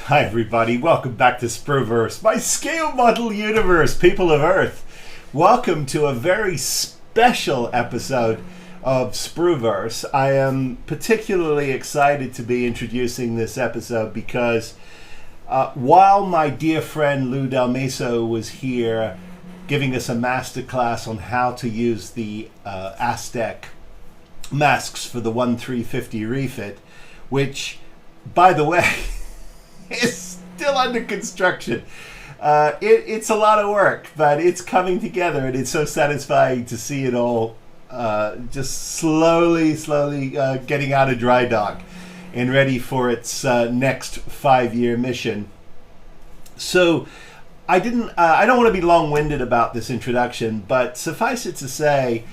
Hi everybody, welcome back to sprueVerse, my scale model universe, people of Earth. Welcome to a very special episode of sprueVerse. I am particularly excited to be introducing this episode because while my dear friend Lou Dalmaso was here giving us a masterclass on how to use the Aztek masks for the 1350 refit, which, by the way, is still under construction. It's a lot of work, but it's coming together, and it's so satisfying to see it all just slowly getting out of dry dock and ready for its next 5-year mission. So I don't want to be long-winded about this introduction, but suffice it to say,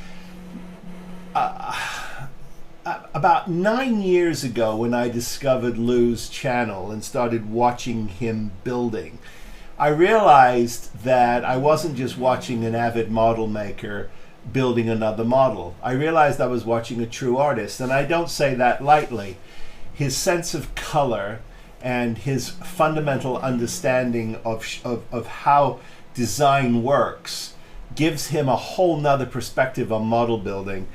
about 9 years ago, when I discovered Lou's channel and started watching him building, I realized that I wasn't just watching an avid model maker building another model. I realized I was watching a true artist, and I don't say that lightly. His sense of color and his fundamental understanding of how design works gives him a whole nother perspective on model building.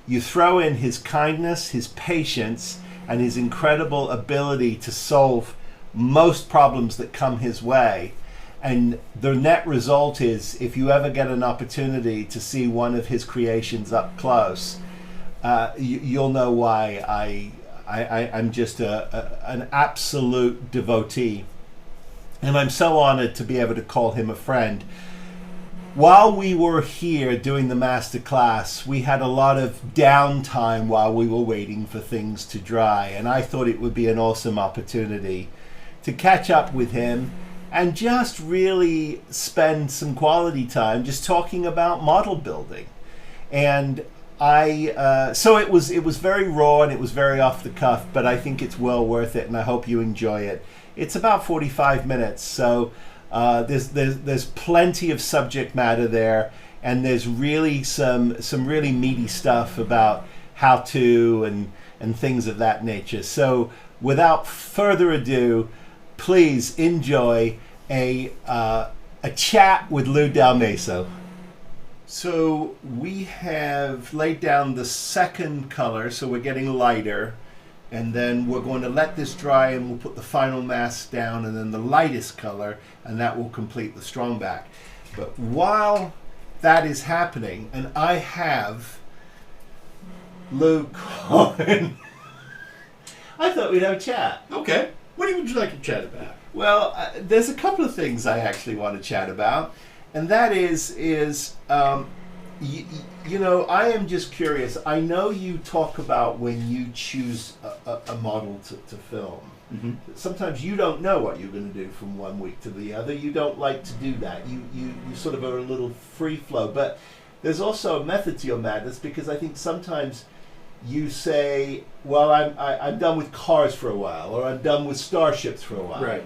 You throw in his kindness, his patience, and his incredible ability to solve most problems that come his way. And the net result is, if you ever get an opportunity to see one of his creations up close, you'll know why I'm just an absolute devotee. And I'm so honored to be able to call him a friend. While we were here doing the master class, we had a lot of downtime while we were waiting for things to dry, and I thought it would be an awesome opportunity to catch up with him and just really spend some quality time just talking about model building. And so it was very raw and it was very off the cuff, but I think it's well worth it, and I hope you enjoy it. It's about 45 minutes, so there's plenty of subject matter there, and there's really some really meaty stuff about how to and things of that nature. So without further ado, please enjoy a chat with Lou Dalmaso. So we have laid down the second color, so we're getting lighter. And then we're going to let this dry, and we'll put the final mask down, and then the lightest color, and that will complete the strong back. But while that is happening, and I have Lou calling, I thought we'd have a chat. Okay. What would you like to chat about? Well, there's a couple of things I actually want to chat about, and that is you know, I am just curious. I know you talk about when you choose a model to film. Mm-hmm. Sometimes you don't know what you're going to do from one week to the other. You don't like to do that. You sort of are a little free flow. But there's also a method to your madness, because I think sometimes you say, well, I'm done with cars for a while, or I'm done with starships for a while. Right.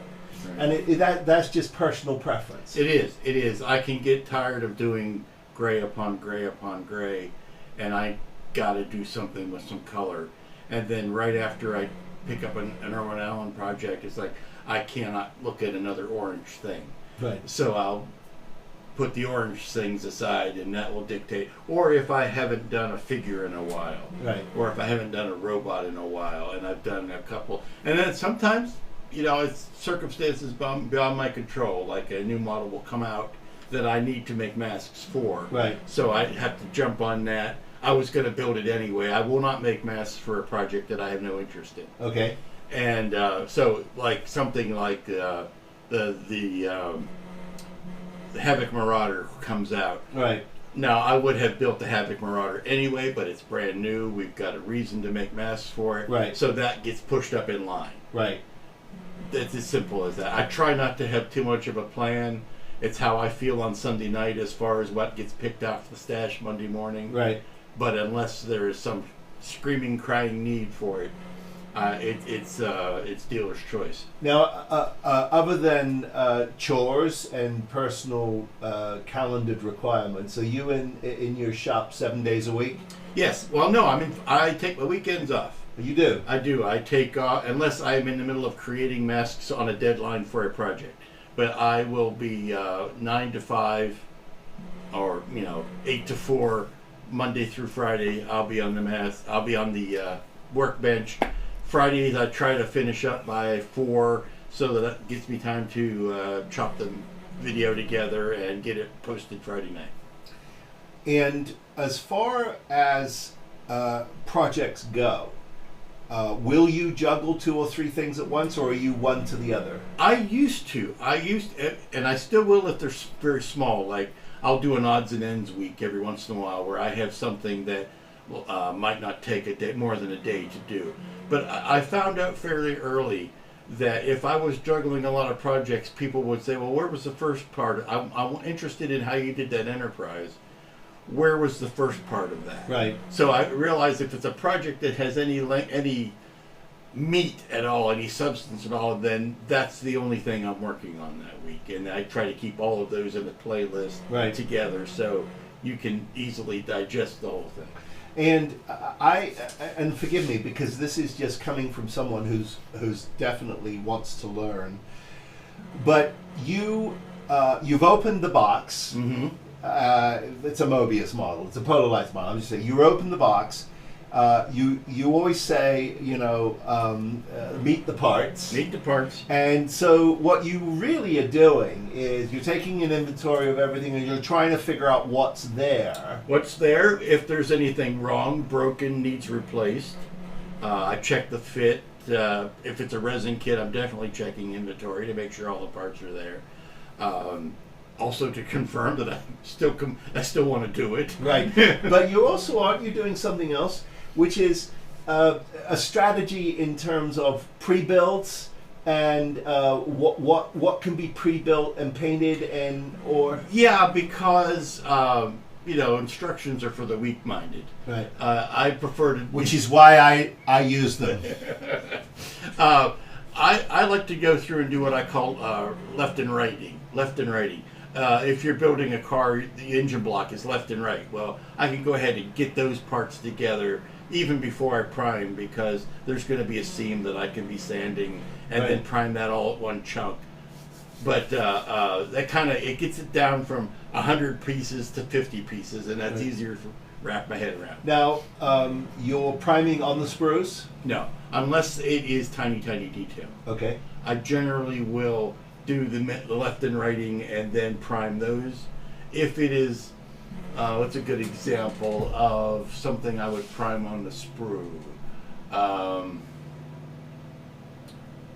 And that's just personal preference. It is. I can get tired of doing gray upon gray upon gray, and I got to do something with some color. And then right after I pick up an Irwin Allen project, it's like I cannot look at another orange thing. Right. So I'll put the orange things aside, and that will dictate. Or if I haven't done a figure in a while, right. Or if I haven't done a robot in a while, and I've done a couple, and then sometimes, you know, it's circumstances beyond my control. Like a new model will come out that I need to make masks for. Right. So I have to jump on that. I was going to build it anyway. I will not make masks for a project that I have no interest in. Okay. And so, like something like the Havoc Marauder comes out. Right. Now, I would have built the Havoc Marauder anyway, but it's brand new. We've got a reason to make masks for it. Right. So that gets pushed up in line. Right. It's as simple as that. I try not to have too much of a plan. It's how I feel on Sunday night as far as what gets picked off the stash Monday morning. Right. But unless there is some screaming, crying need for it, it's dealer's choice. Now, other than chores and personal calendared requirements, are you in your shop 7 days a week? Yes. Well, no. I mean, I take my weekends off. You do? I do. I take off, unless I'm in the middle of creating masks on a deadline for a project. But I will be 9 to 5 or, 8 to 4, Monday through Friday. I'll be on the workbench. Fridays I try to finish up by 4 so that gets me time to chop the video together and get it posted Friday night. And as far as projects go, will you juggle 2 or 3 things at once, or are you one to the other? I used to, and I still will if they're very small. Like I'll do an odds and ends week every once in a while where I have something that might not take a day, more than a day to do. But I found out fairly early that if I was juggling a lot of projects, people would say, well, where was the first part? I'm interested in how you did that enterprise. Where was the first part of that? Right. So I realized if it's a project that has any meat at all, any substance at all, then that's the only thing I'm working on that week. And I try to keep all of those in a playlist together so you can easily digest the whole thing. And and forgive me, because this is just coming from someone who's definitely wants to learn. But you've opened the box. Mm-hmm. It's a Mobius model. It's a polarized model. I'm just saying, you open the box. You always say, meet the parts. Meet the parts. And so what you really are doing is you're taking an inventory of everything and you're trying to figure out what's there. What's there, if there's anything wrong, broken, needs replaced. I check the fit. If it's a resin kit, I'm definitely checking inventory to make sure all the parts are there. Also to confirm that I still want to do it. Right. But you also, aren't you doing something else, which is a strategy in terms of pre-builds and what can be pre-built and painted or... Yeah, because instructions are for the weak-minded. Right. I prefer to... Which is why I use them. I like to go through and do what I call left and righting. If you're building a car, the engine block is left and right. Well, I can go ahead and get those parts together even before I prime, because there's going to be a seam that I can be sanding and then prime that all at one chunk. But that kind of, it gets it down from 100 pieces to 50 pieces, and that's easier to wrap my head around. Now, you're priming on the sprues? No, unless it is tiny detail. Okay. I generally will do the left and righting and then prime those. If it is, what's a good example of something I would prime on the sprue?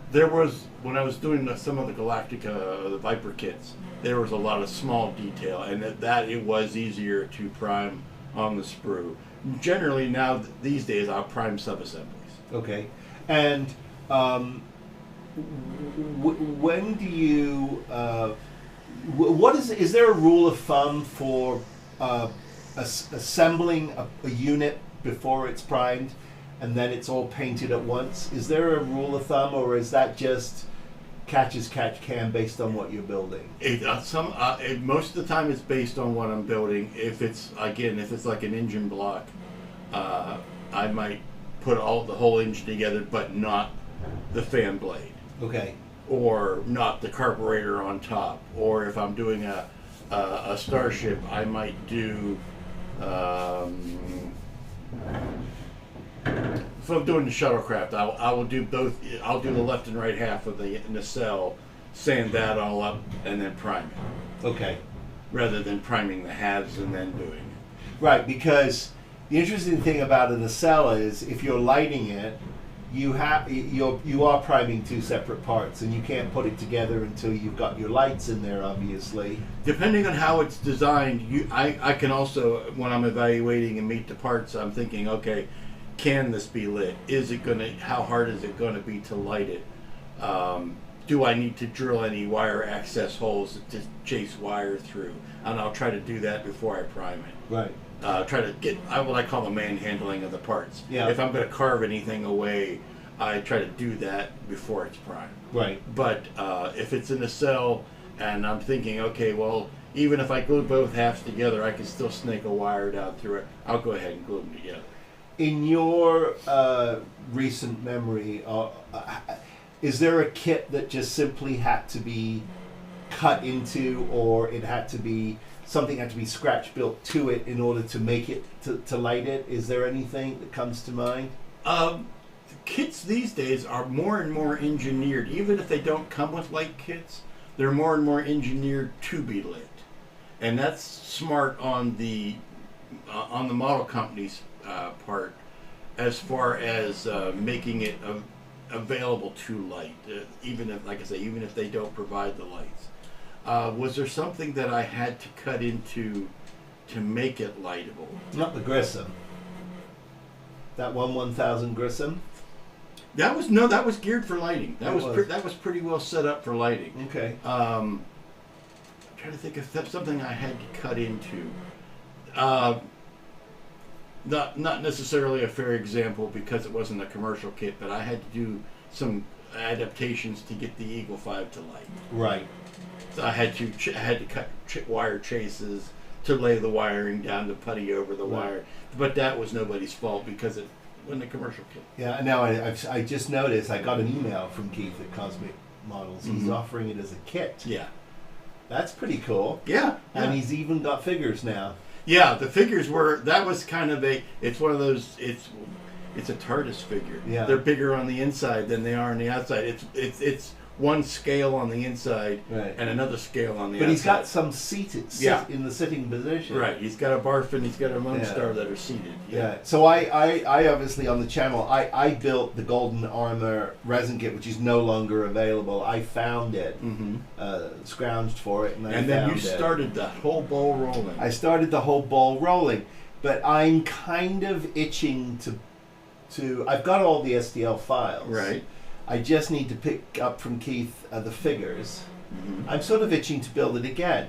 There was, when I was doing some of the Galactica, the Viper kits, there was a lot of small detail, and that it was easier to prime on the sprue. Generally now, these days, I'll prime sub-assemblies. Okay. And when do you, is there a rule of thumb for assembling a unit before it's primed and then it's all painted at once? Is there a rule of thumb, or is that just catch as catch can based on what you're building? Most of the time it's based on what I'm building. If it's like an engine block, I might put the whole engine together, but not the fan blade. Okay. Or not the carburetor on top. Or if I'm doing a starship, I might do. If I'm doing the shuttlecraft, I will do both. I'll do the left and right half of the nacelle, sand that all up, and then prime it. Okay. Rather than priming the halves and then doing it. Right, because the interesting thing about a nacelle is if you're lighting it, you are priming 2 separate parts, and you can't put it together until you've got your lights in there, obviously. Depending on how it's designed, I can also, when I'm evaluating and meet the parts, I'm thinking, okay, can this be lit? How hard is it gonna be to light it? Do I need to drill any wire access holes to chase wire through? And I'll try to do that before I prime it. Right. Try to get what I call the manhandling of the parts. Yeah. If I'm going to carve anything away, I try to do that before it's primed. Right. But if it's in a cell and I'm thinking, okay, well, even if I glue both halves together, I can still snake a wire down through it, I'll go ahead and glue them together. In your recent memory, is there a kit that just simply had to be cut into, or it had to be something had to be scratch built to it in order to make it to light it? Is there anything that comes to mind? Kits these days are more and more engineered. Even if they don't come with light kits, they're more and more engineered to be lit, and that's smart on the model company's part, as far as making it available to light. Even if, like I say, even if they don't provide the lights. Was there something that I had to cut into to make it lightable? Not the Grissom. That 1000 Grissom. That was geared for lighting. That was pretty well set up for lighting. Okay. I'm trying to think of something I had to cut into. Not necessarily a fair example because it wasn't a commercial kit, but I had to do some adaptations to get the Eagle 5 to light. Right. So I had to cut wire chases to lay the wiring down, to putty over the wire, but that was nobody's fault because it wasn't a commercial kit. Yeah. Now I just noticed I got an email from Keith at Cosmic Models. He's offering it as a kit. Yeah. That's pretty cool. Yeah. And he's even got figures now. Yeah, the figures that was kind of it's one of those, it's a TARDIS figure. Yeah. They're bigger on the inside than they are on the outside. It's one scale on the inside and another scale on the outside. But he's got some in the sitting position. Right. He's got a Barf and he's got a Lone Star that are seated. Yeah. So I obviously on the channel I built the Golden Armor resin kit, which is no longer available. I found it, scrounged for it, and then you started the whole ball rolling. I started the whole ball rolling, but I'm kind of itching to. I've got all the STL files. Right. I just need to pick up from Keith the figures. I'm sort of itching to build it again.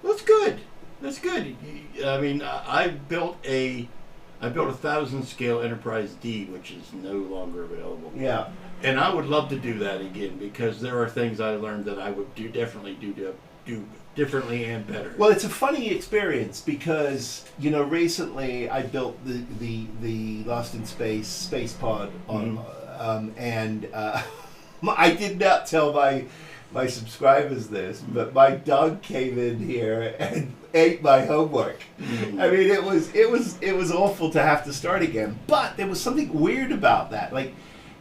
Well, that's good. That's good. I mean, I built a 1000 scale Enterprise D, which is no longer available. Yeah. And I would love to do that again because there are things I learned that I would definitely do differently and better. Well, it's a funny experience because recently I built the Lost in Space pod on. And I did not tell my subscribers this, but my dog came in here and ate my homework. I mean, it was awful to have to start again. But there was something weird about that. Like,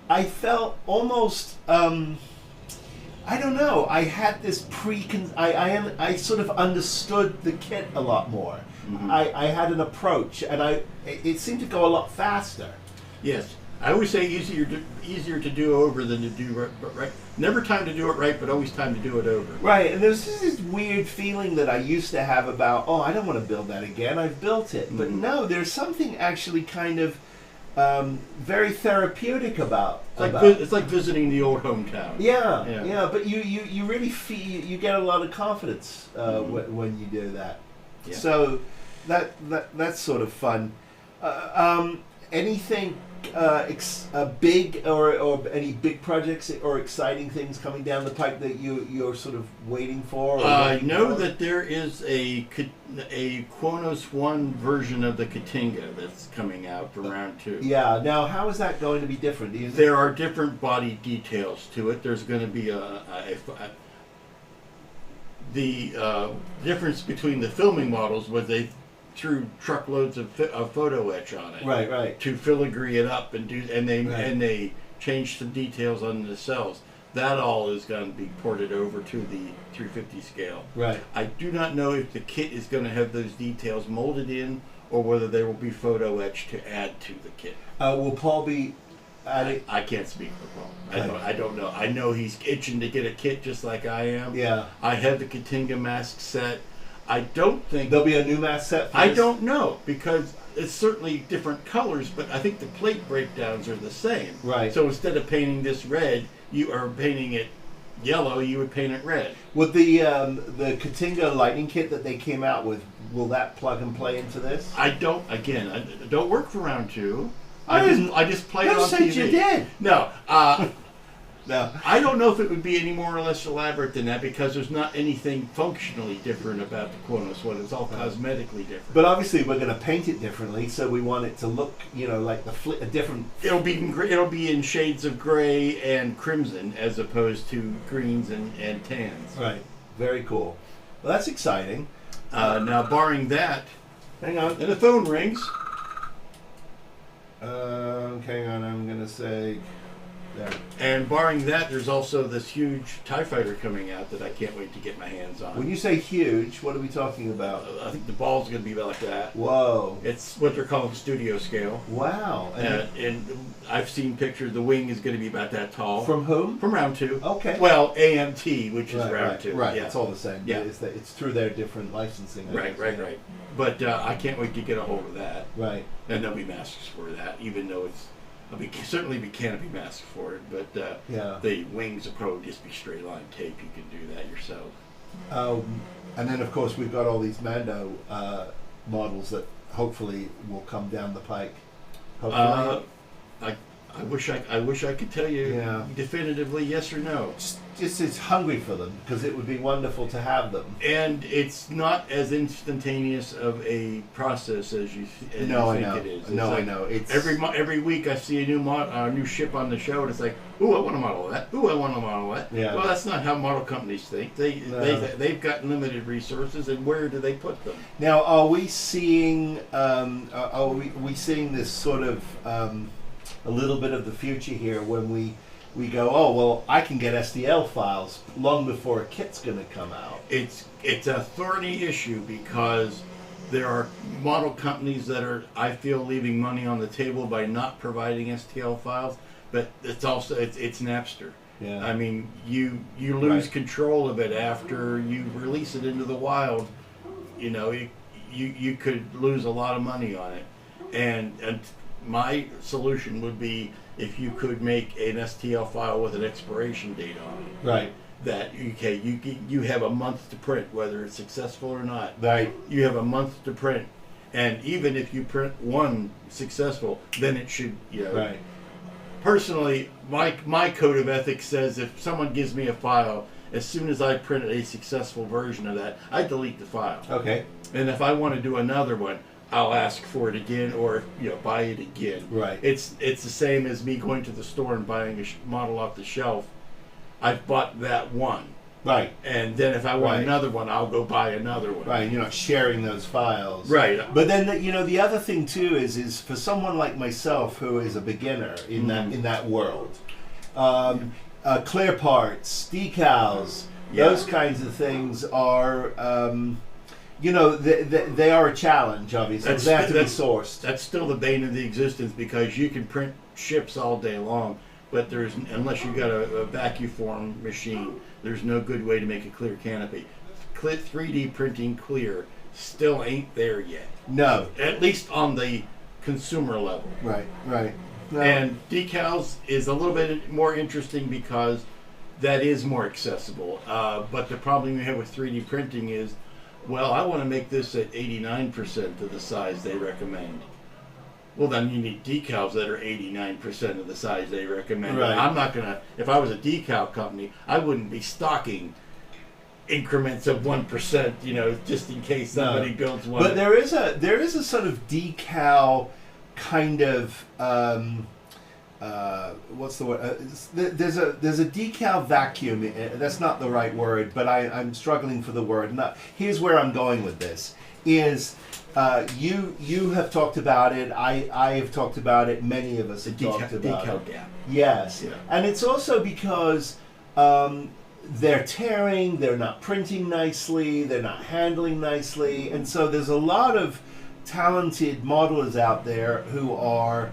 I felt almost I don't know. I had this I sort of understood the kit a lot more. I had an approach, and it seemed to go a lot faster. Yes. I always say easier to do over than to do right. Never time to do it right, but always time to do it over. Right, and there's this weird feeling that I used to have about, I don't want to build that again. I've built it, but no, there's something actually kind of very therapeutic about. It's like visiting the old hometown. Yeah. But you really feel you get a lot of confidence when you do that. Yeah. So that's sort of fun. Anything big or any big projects or exciting things coming down the pipe that you're sort of waiting for? I know that there is a Kronos 1 version of the Katinga that's coming out for round 2. Yeah. Now, how is that going to be different? There are different body details to it. There's going to be the difference between the filming models was they threw truckloads of photo etch on it, right, to filigree it up and they changed some details on the cells. That all is going to be ported over to the 350 scale. Right. I do not know if the kit is going to have those details molded in, or whether there will be photo etch to add to the kit. Will Paul be adding? I can't speak for Paul. I don't know. I know he's itching to get a kit just like I am. Yeah. I have the Katinga mask set. I don't think there'll be a new mask set for I this? don't know, because it's certainly different colors, but I think the plate breakdowns are the same. Right. So instead of painting this red, you are painting it yellow, you would paint it red. With the Katinga lightning kit that they came out with, will that plug and play into this? I don't work for round 2. I just played it on TV. You did. No. No. I don't know if it would be any more or less elaborate than that because there's not anything functionally different about the Kronos one. It's all cosmetically different. But obviously, we're going to paint it differently, so we want it to look, like a different. It'll be in shades of gray and crimson as opposed to greens and tans. Right. Very cool. Well, that's exciting. Now, barring that, Hang on. and the phone rings. Hang on. I'm going to say. There. And barring that, there's also this huge TIE fighter coming out that I can't wait to get my hands on. When you say huge, what are we talking about? I think the ball's going to be about like that. Whoa. It's what they're calling studio scale. Wow. And I've seen pictures. The wing is going to be about that tall. From whom? From Round 2. Okay. Well, AMT, which is Round 2. Right. Yeah. It's all the same. Yeah. It's through their different licensing. Right. But I can't wait to get a hold of that. Right. And there'll be masks for that, even though certainly be canopy masks for it. But the wings will probably just be straight line tape. You can do that yourself. And then, of course, we've got all these Mando models that hopefully will come down the pike. Hopefully. I wish I could tell you definitively yes or no. Just is hungry for them because it would be wonderful to have them. And it's not as instantaneous of a process as you think it is. I know. It's every week I see a new ship on the show, and it's like, ooh, I want a model of that. Ooh, I want a model of that. Yeah. Well, that's not how model companies think. They've got limited resources, and where do they put them? Now, are we seeing? Are we seeing this sort of a little bit of the future here when we go, oh, well, I can get STL files long before a kit's going to come out. It's a thorny issue because there are model companies that are, I feel, leaving money on the table by not providing STL files, but it's also it's Napster. Yeah. I mean, you lose control of it after you release it into the wild. You could lose a lot of money on it, and my solution would be if you could make an STL file with an expiration date on it. Right. That you have a month to print, whether it's successful or not. Right. You have a month to print, and even if you print one successful, then it should. Right. Personally, my code of ethics says if someone gives me a file, as soon as I print a successful version of that, I delete the file. Okay. And if I want to do another one, I'll ask for it again, or buy it again. Right. It's the same as me going to the store and buying a model off the shelf. I've bought that one. Right. And then if I want another one, I'll go buy another one. Right. You're not sharing those files. Right. But then the other thing too is for someone like myself who is a beginner in that world, clear parts, decals, those kinds of things are. They are a challenge, obviously. They have to be sourced. That's still the bane of the existence because you can print ships all day long, but unless you've got a vacuform machine, there's no good way to make a clear canopy. 3D printing clear still ain't there yet. No. At least on the consumer level. Right. No. And decals is a little bit more interesting because that is more accessible. But the problem you have with 3D printing is, well, I want to make this at 89% of the size they recommend. Well, then you need decals that are 89% of the size they recommend. Right. I'm not going to, if I was a decal company, I wouldn't be stocking increments of 1%, just in case somebody builds one. But there is a sort of decal kind of what's the word? There's a decal vacuum. That's not the right word, but I'm struggling for the word. Here's where I'm going with this. Is you have talked about it. I have talked about it. Many of us have talked about decal it. gap. Yes, and it's also because they're tearing. They're not printing nicely. They're not handling nicely, and so there's a lot of talented modelers out there who are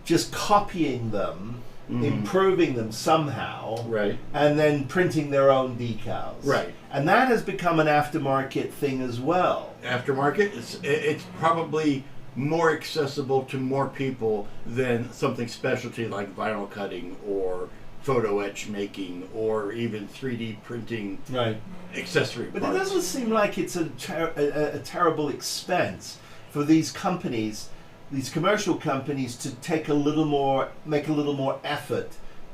just copying them, improving them somehow, right, and then printing their own decals. Right. And that has become an aftermarket thing as well. Aftermarket, it's probably more accessible to more people than something specialty like vinyl cutting or photo etch making or even 3D printing accessory parts. But it doesn't seem like it's a terrible expense for these companies, these commercial companies, to make a little more effort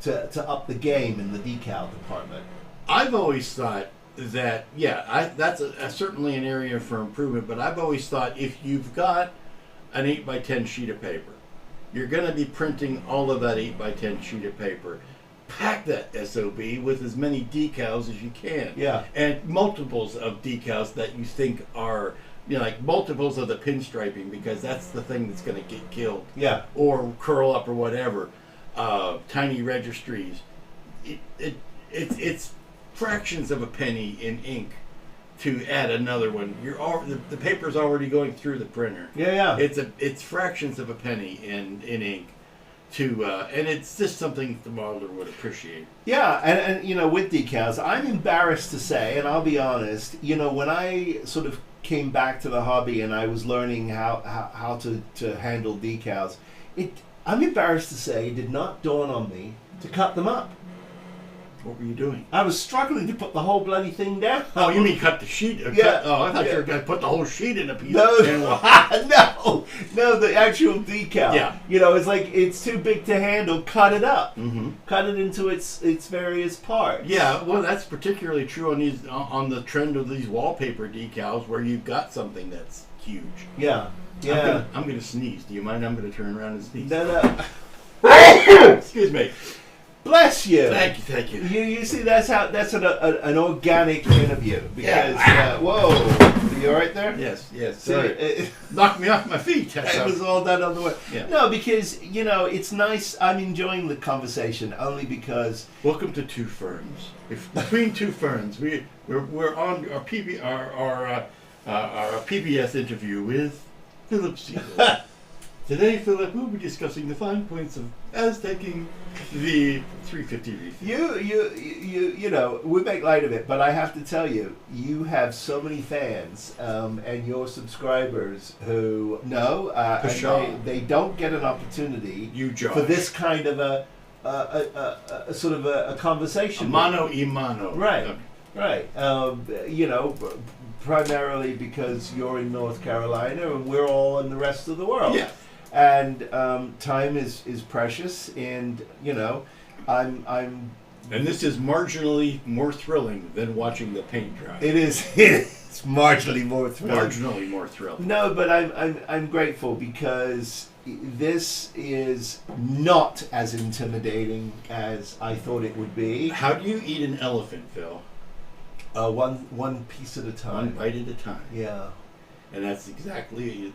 to up the game in the decal department? I've always thought that, that's certainly an area for improvement, but I've always thought if you've got an 8x10 sheet of paper, you're going to be printing all of that 8x10 sheet of paper. Pack that SOB with as many decals as you can. Yeah. And multiples of decals that you think are, like multiples of the pinstriping, because that's the thing that's going to get killed. Yeah. Or curl up or whatever. Tiny registries. It's fractions of a penny in ink to add another one. The paper's already going through the printer. Yeah. It's fractions of a penny in ink. And it's just something the modeler would appreciate. Yeah, and with decals, I'm embarrassed to say, and I'll be honest, when I sort of came back to the hobby and I was learning how to handle decals, I'm embarrassed to say it did not dawn on me to cut them up. What were you doing? I was struggling to put the whole bloody thing down. Oh, you mean cut the sheet? Yeah. I thought you were going to put the whole sheet in a piece. No, the actual decal. Yeah. It's like it's too big to handle. Cut it up. Mm-hmm. Cut it into its various parts. Yeah. Well, that's particularly true on the trend of these wallpaper decals, where you've got something that's huge. Yeah. I'm going to sneeze. Do you mind? I'm going to turn around and sneeze. No. Excuse me. Bless you. Thank you. You see, that's an organic interview. Because whoa, are you all right there? Yes. Sorry. Knocked me off my feet. It was all done on the way. Yeah. No, because it's nice. I'm enjoying the conversation only because. Welcome to Two Ferns. Between Two Ferns, we're on our PBS interview with Philip Siegel. Today, Philip, we'll be discussing the fine points of Azteking the 350 refill. We make light of it, but I have to tell you, you have so many fans and your subscribers who know they don't get an opportunity for this kind of a sort of a conversation. Mano y mano. Right. Primarily because you're in North Carolina and we're all in the rest of the world. Yeah. And time is precious, and I'm. And this is marginally more thrilling than watching the paint dry. It is. It's marginally more thrilling. Marginally more thrilling. No, but I'm grateful because this is not as intimidating as I thought it would be. How do you eat an elephant, Phil? One piece at a time. One bite at a time. Yeah. And that's exactly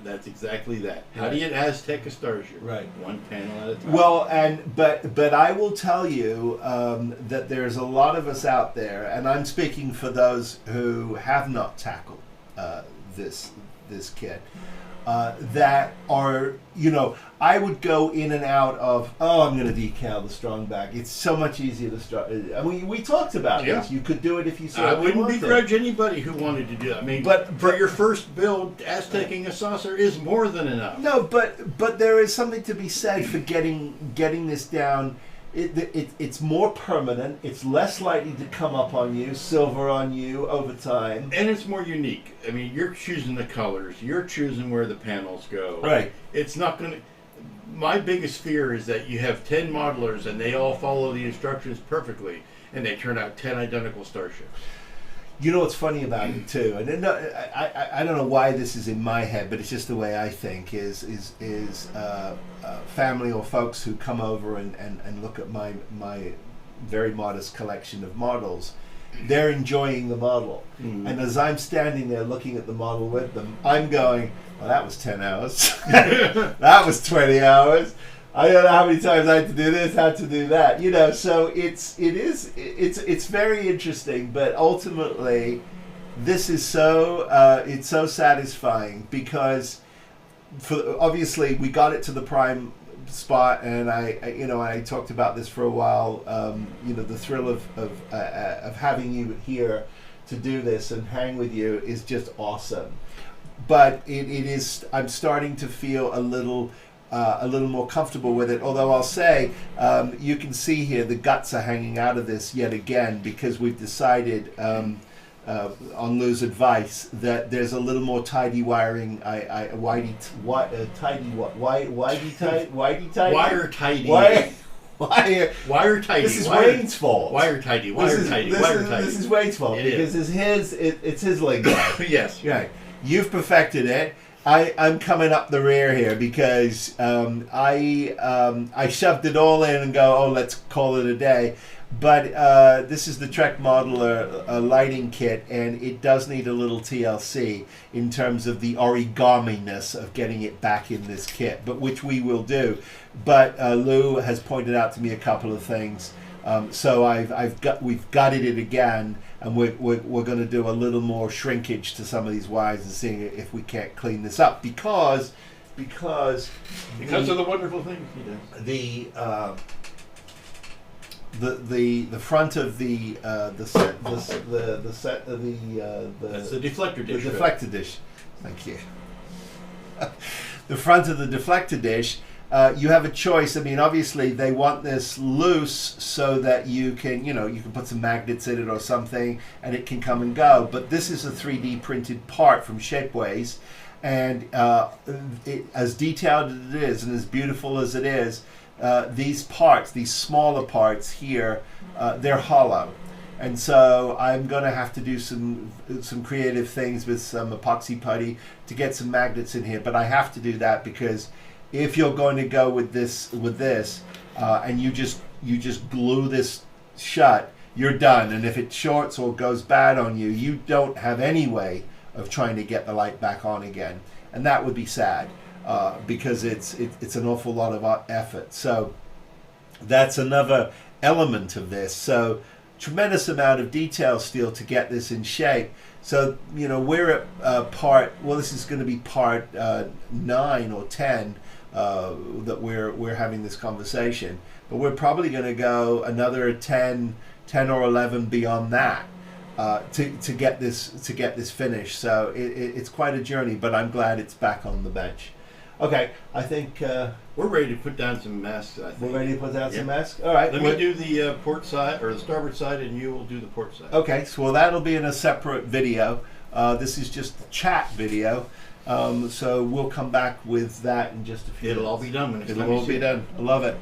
that. How do you Aztek a starship? Right. One panel at a time. Well, but I will tell you that there's a lot of us out there, and I'm speaking for those who have not tackled this kit, that are, I would go in and out of, I'm going to decal the strong bag. It's so much easier to I mean, we talked about this. You could do it if you said I wouldn't begrudge anybody who wanted to do that. I mean, but for your first build, Azteking a saucer is more than enough. No, but there is something to be said for getting this down. It's more permanent. It's less likely to come up on you, silver on you over time, and it's more unique. I mean, you're choosing the colors. You're choosing where the panels go. Right. It's not going to. My biggest fear is that you have 10 modelers and they all follow the instructions perfectly, and they turn out 10 identical starships. You know what's funny about it too, and I don't know why this is in my head, but it's just the way I think. Is family or folks who come over and look at my very modest collection of models. They're enjoying the model, and as I'm standing there looking at the model with them, I'm going, "Well, that was 10 hours. That was 20 hours. I don't know how many times I had to do this, how to do that." So it's very interesting, but ultimately, this is it's so satisfying because, obviously, we got it to the prime spot, and I talked about this for a while. The thrill of having you here to do this and hang with you is just awesome. But it is. I'm starting to feel a little more comfortable with it. Although I'll say, you can see here the guts are hanging out of this yet again because we've decided, on Lou's advice, that there's a little more tidy wiring. Wire tidy. Wire tighty. This is Wayne's fault. Wire tighty. This is Wayne's fault because it's his lingo. Yes. Right. You've perfected it. I'm coming up the rear here because I shoved it all in and go, oh, let's call it a day. But this is the Trek Modeler lighting kit, and it does need a little TLC in terms of the origami-ness of getting it back in this kit, but which we will do. But Lou has pointed out to me a couple of things, so we've gutted it again, and we're going to do a little more shrinkage to some of these wires and seeing if we can't clean this up because of the wonderful things he does. The front of the deflector dish. The deflector dish. Thank you. The front of the deflector dish. You have a choice. I mean, obviously they want this loose so that you can put some magnets in it or something, and it can come and go. But this is a 3D printed part from Shapeways, and as detailed as it is and as beautiful as it is. These parts, these smaller parts here, they're hollow, and so I'm going to have to do some creative things with some epoxy putty to get some magnets in here. But I have to do that because if you're going to go with this, and you just glue this shut, you're done. And if it shorts or goes bad on you, you don't have any way of trying to get the light back on again, and that would be sad. Because it's an awful lot of effort. So that's another element of this. So tremendous amount of detail still to get this in shape. So we're at this is going to be part 9 or 10 that we're having this conversation. But we're probably going to go another 10 or 11 beyond that. To get this finished. So it's quite a journey, but I'm glad it's back on the bench. Okay, I think we're ready to put down some masks. I think we're ready to put down some masks. All right. Let me do the port side or the starboard side, and you will do the port side. Okay, so that'll be in a separate video. This is just the chat video, so we'll come back with that in just a few. It'll all be done when it's time. It'll all be done. I love it.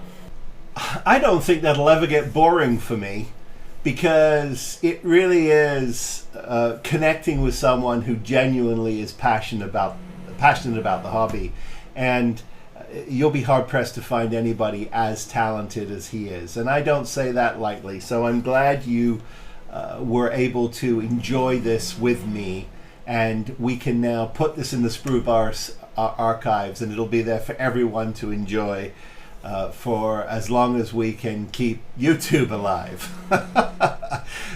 I don't think that'll ever get boring for me, because it really is connecting with someone who genuinely is passionate about the hobby. And you'll be hard-pressed to find anybody as talented as he is. And I don't say that lightly. So I'm glad you were able to enjoy this with me. And we can now put this in the sprueVerse archives, and it'll be there for everyone to enjoy for as long as we can keep YouTube alive.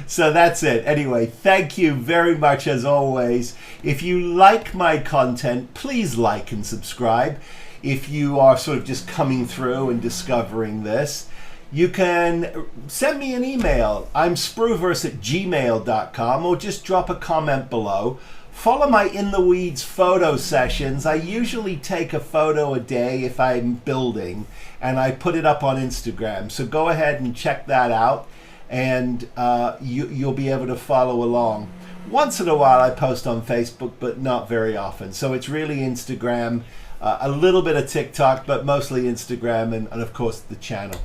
So that's it. Anyway, thank you very much as always. If you like my content, please like and subscribe. If you are sort of just coming through and discovering this, you can send me an email. I'm sprueverse@gmail.com, or just drop a comment below. Follow my In the Weeds photo sessions. I usually take a photo a day if I'm building, and I put it up on Instagram. So go ahead and check that out, and you'll be able to follow along. Once in a while I post on Facebook, but not very often. So it's really Instagram, a little bit of TikTok, but mostly Instagram, and of course the channel.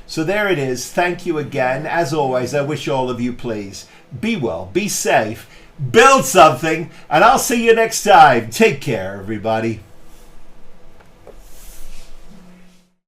So there it is. Thank you again. As always, I wish all of you, please, be well, be safe, build something, and I'll see you next time. Take care, everybody.